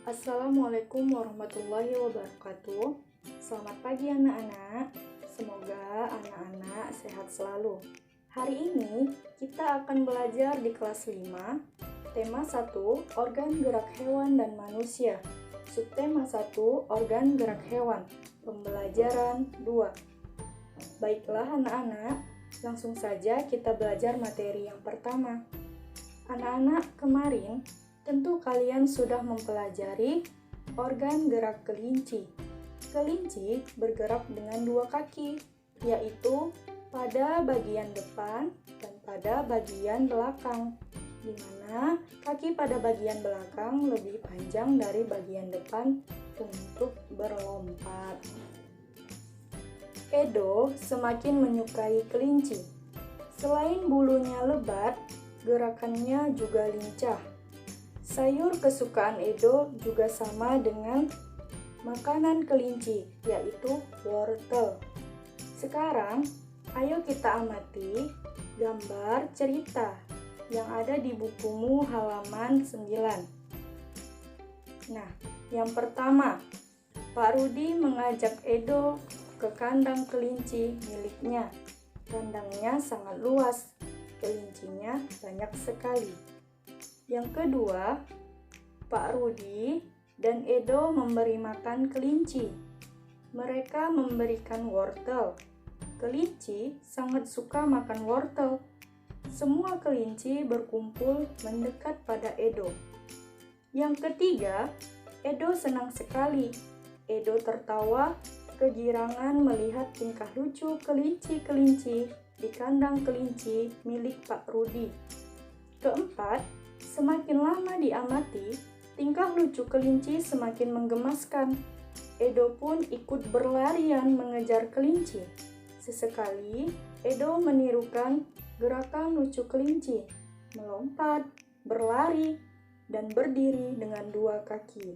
Assalamualaikum warahmatullahi wabarakatuh. Selamat pagi anak-anak. Semoga anak-anak sehat selalu. Hari ini kita akan belajar di kelas 5, tema 1, organ gerak hewan dan manusia. Subtema 1, organ gerak hewan. Pembelajaran 2. Baiklah anak-anak, langsung saja kita belajar materi yang pertama. Anak-anak, kemarin tentu kalian sudah mempelajari organ gerak kelinci. Kelinci bergerak dengan dua kaki, yaitu pada bagian depan dan pada bagian belakang, di mana kaki pada bagian belakang lebih panjang dari bagian depan untuk berlompat. Edo semakin menyukai kelinci. Selain bulunya lebat, gerakannya juga lincah. Sayur kesukaan Edo juga sama dengan makanan kelinci, yaitu wortel. Sekarang, ayo kita amati gambar cerita yang ada di bukumu halaman 9. Nah, yang pertama, Pak Rudi mengajak Edo ke kandang kelinci miliknya. Kandangnya sangat luas, kelincinya banyak sekali. Yang kedua, Pak Rudi dan Edo memberi makan kelinci. Mereka memberikan wortel. Kelinci sangat suka makan wortel. Semua kelinci berkumpul mendekat pada Edo. Yang ketiga, Edo senang sekali. Edo tertawa kegirangan melihat tingkah lucu kelinci-kelinci di kandang kelinci milik Pak Rudi. Keempat, semakin lama diamati, tingkah lucu kelinci semakin menggemaskan. Edo pun ikut berlarian mengejar kelinci. Sesekali, Edo menirukan gerakan lucu kelinci, melompat, berlari, dan berdiri dengan dua kaki.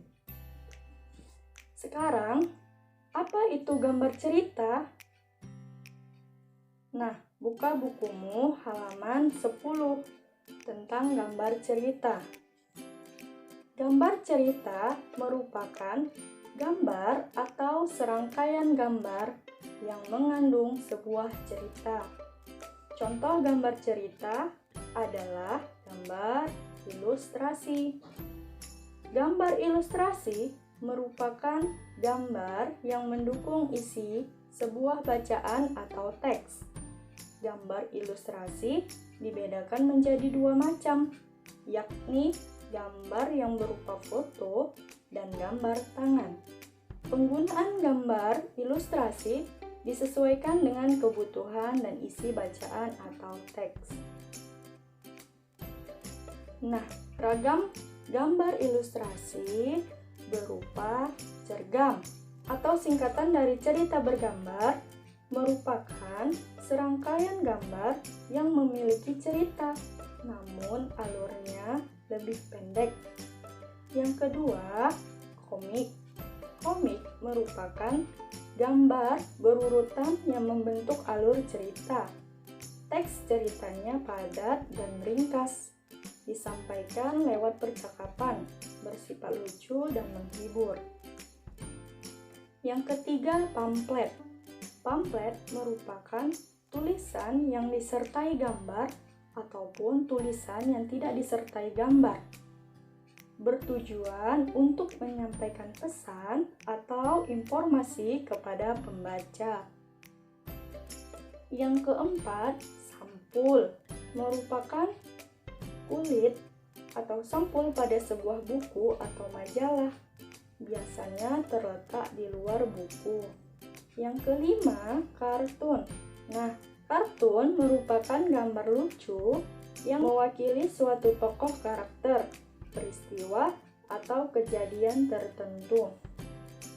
Sekarang, apa itu gambar cerita? Nah, buka bukumu halaman 10 tentang gambar cerita. Gambar cerita merupakan gambar atau serangkaian gambar yang mengandung sebuah cerita. Contoh gambar cerita adalah gambar ilustrasi. Gambar ilustrasi merupakan gambar yang mendukung isi sebuah bacaan atau teks. Gambar ilustrasi dibedakan menjadi dua macam, yakni gambar yang berupa foto dan gambar tangan. Penggunaan gambar ilustrasi disesuaikan dengan kebutuhan dan isi bacaan atau teks. Nah, ragam gambar ilustrasi berupa cergam atau singkatan dari cerita bergambar merupakan serangkaian gambar yang memiliki cerita, namun alurnya lebih pendek. Yang kedua, komik. Komik merupakan gambar berurutan yang membentuk alur cerita. Teks ceritanya padat dan ringkas, disampaikan lewat percakapan, bersifat lucu dan menghibur. Yang ketiga, pamflet. Pamflet merupakan tulisan yang disertai gambar ataupun tulisan yang tidak disertai gambar, bertujuan untuk menyampaikan pesan atau informasi kepada pembaca. Yang keempat, sampul merupakan kulit atau sampul pada sebuah buku atau majalah, biasanya terletak di luar buku. Yang kelima, kartun. Nah, kartun merupakan gambar lucu yang mewakili suatu tokoh karakter, peristiwa, atau kejadian tertentu.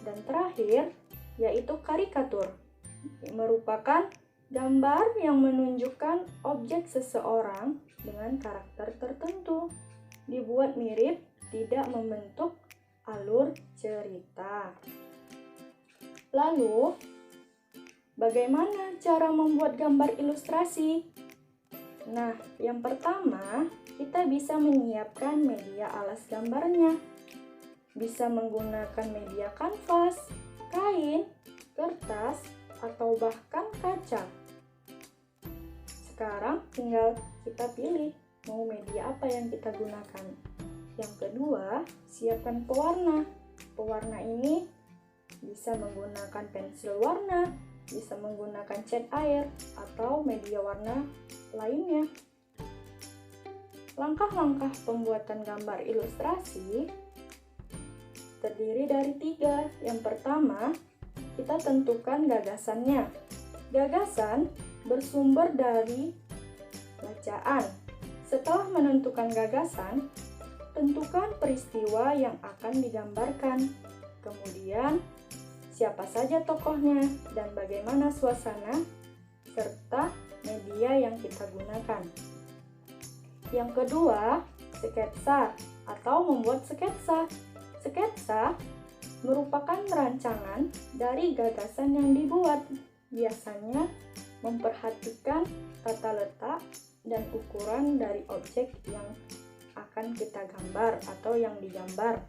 Dan terakhir, yaitu karikatur, merupakan gambar yang menunjukkan objek seseorang dengan karakter tertentu, dibuat mirip, tidak membentuk alur cerita. Lalu, bagaimana cara membuat gambar ilustrasi? Nah, yang pertama, kita bisa menyiapkan media alas gambarnya. bisa menggunakan media kanvas, kain, kertas, atau bahkan kaca. Sekarang tinggal kita pilih mau media apa yang kita gunakan. Yang kedua, siapkan pewarna. Pewarna ini bisa menggunakan pensil warna, bisa menggunakan cat air, atau media warna lainnya. Langkah-langkah pembuatan gambar ilustrasi terdiri dari 3. Yang pertama, kita tentukan gagasannya. Gagasan bersumber dari bacaan. Setelah menentukan gagasan, tentukan peristiwa yang akan digambarkan. Kemudian, siapa saja tokohnya dan bagaimana suasana, serta media yang kita gunakan. Yang kedua, sketsa atau membuat sketsa. Sketsa merupakan rancangan dari gagasan yang dibuat. Biasanya memperhatikan tata letak dan ukuran dari objek yang akan kita gambar atau yang digambar.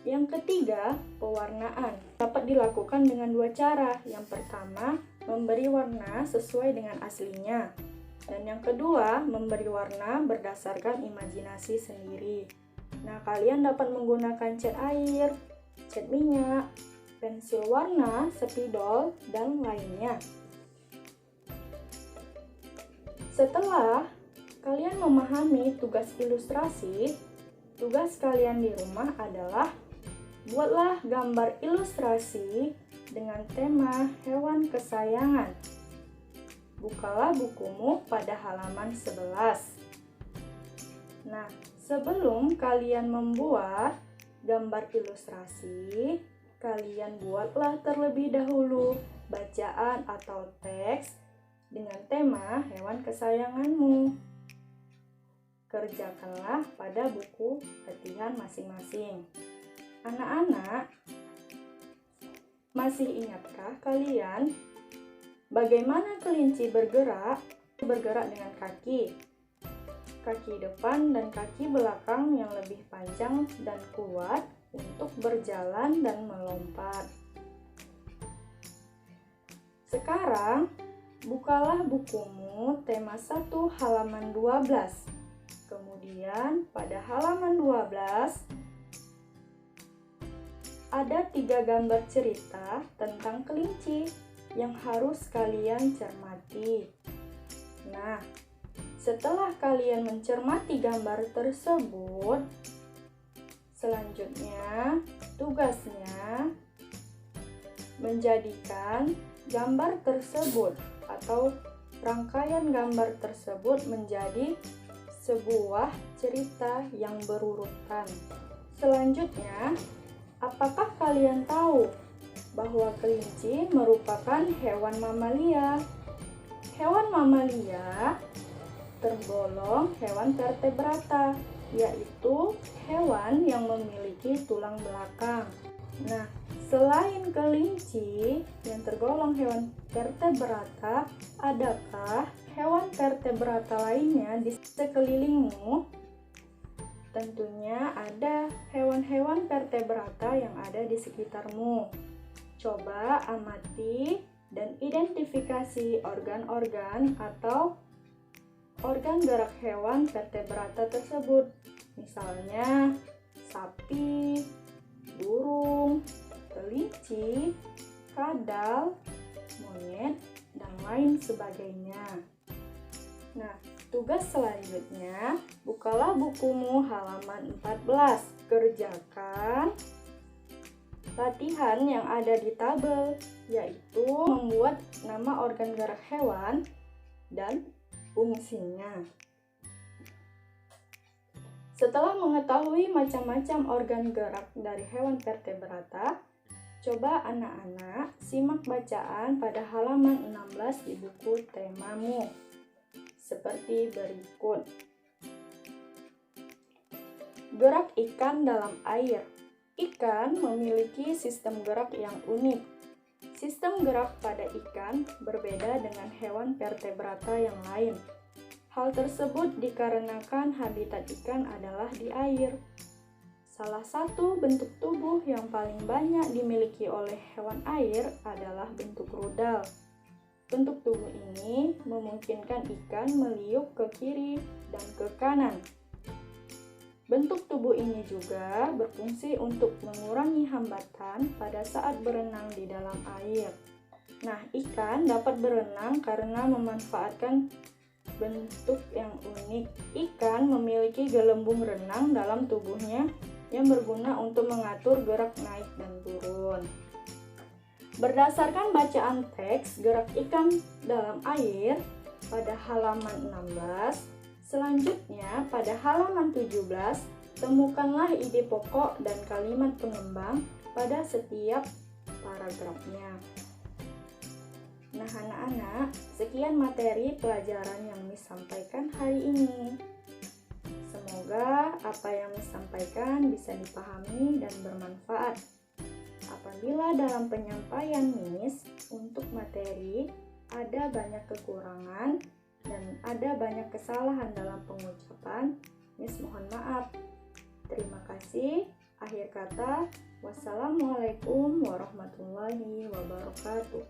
Yang ketiga, pewarnaan. Dapat dilakukan dengan 2 cara. Yang pertama, memberi warna sesuai dengan aslinya. Dan yang kedua, memberi warna berdasarkan imajinasi sendiri. Nah, kalian dapat menggunakan cat air, cat minyak, pensil warna, spidol, dan lainnya. Setelah kalian memahami tugas ilustrasi, tugas kalian di rumah adalah buatlah gambar ilustrasi dengan tema hewan kesayangan. Bukalah bukumu pada halaman 11. Nah, sebelum kalian membuat gambar ilustrasi, kalian buatlah terlebih dahulu bacaan atau teks dengan tema hewan kesayanganmu. Kerjakanlah pada buku latihan masing-masing. Anak-anak, masih ingatkah kalian bagaimana kelinci bergerak? Bergerak dengan kaki depan dan kaki belakang yang lebih panjang dan kuat untuk berjalan dan melompat. Sekarang, bukalah bukumu tema 1 halaman 12. Kemudian pada halaman 12 ada 3 gambar cerita tentang kelinci yang harus kalian cermati. Nah, setelah kalian mencermati gambar tersebut, selanjutnya tugasnya menjadikan gambar tersebut atau rangkaian gambar tersebut menjadi sebuah cerita yang berurutan. Selanjutnya, apakah kalian tahu bahwa kelinci merupakan hewan mamalia? Hewan mamalia tergolong hewan vertebrata, yaitu hewan yang memiliki tulang belakang. Nah, selain kelinci yang tergolong hewan vertebrata, adakah hewan vertebrata lainnya di sekelilingmu? Tentunya ada hewan-hewan vertebrata yang ada di sekitarmu. Coba amati dan identifikasi organ-organ atau organ gerak hewan vertebrata tersebut. Misalnya sapi, burung, kelinci, kadal, monyet, dan lain sebagainya. Nah, tugas selanjutnya, bukalah bukumu halaman 14. Kerjakan latihan yang ada di tabel, yaitu membuat nama organ gerak hewan dan fungsinya. Setelah mengetahui macam-macam organ gerak dari hewan vertebrata, coba anak-anak simak bacaan pada halaman 16 di buku temamu. Seperti berikut. Gerak ikan dalam air. Ikan memiliki sistem gerak yang unik. Sistem gerak pada ikan berbeda dengan hewan vertebrata yang lain. Hal tersebut dikarenakan habitat ikan adalah di air. Salah satu bentuk tubuh yang paling banyak dimiliki oleh hewan air adalah bentuk rudal. Bentuk tubuh ini memungkinkan ikan meliuk ke kiri dan ke kanan. Bentuk tubuh ini juga berfungsi untuk mengurangi hambatan pada saat berenang di dalam air. Nah, ikan dapat berenang karena memanfaatkan bentuk yang unik. Ikan memiliki gelembung renang dalam tubuhnya yang berguna untuk mengatur gerak naik dan turun. Berdasarkan bacaan teks gerak ikan dalam air pada halaman 16, selanjutnya pada halaman 17, temukanlah ide pokok dan kalimat pengembang pada setiap paragrafnya. Nah, anak-anak, sekian materi pelajaran yang Miss sampaikan hari ini. Semoga apa yang Miss sampaikan bisa dipahami dan bermanfaat. Apabila dalam penyampaian Miss untuk materi ada banyak kekurangan dan ada banyak kesalahan dalam pengucapan, Miss mohon maaf. Terima kasih. Akhir kata, wassalamualaikum warahmatullahi wabarakatuh.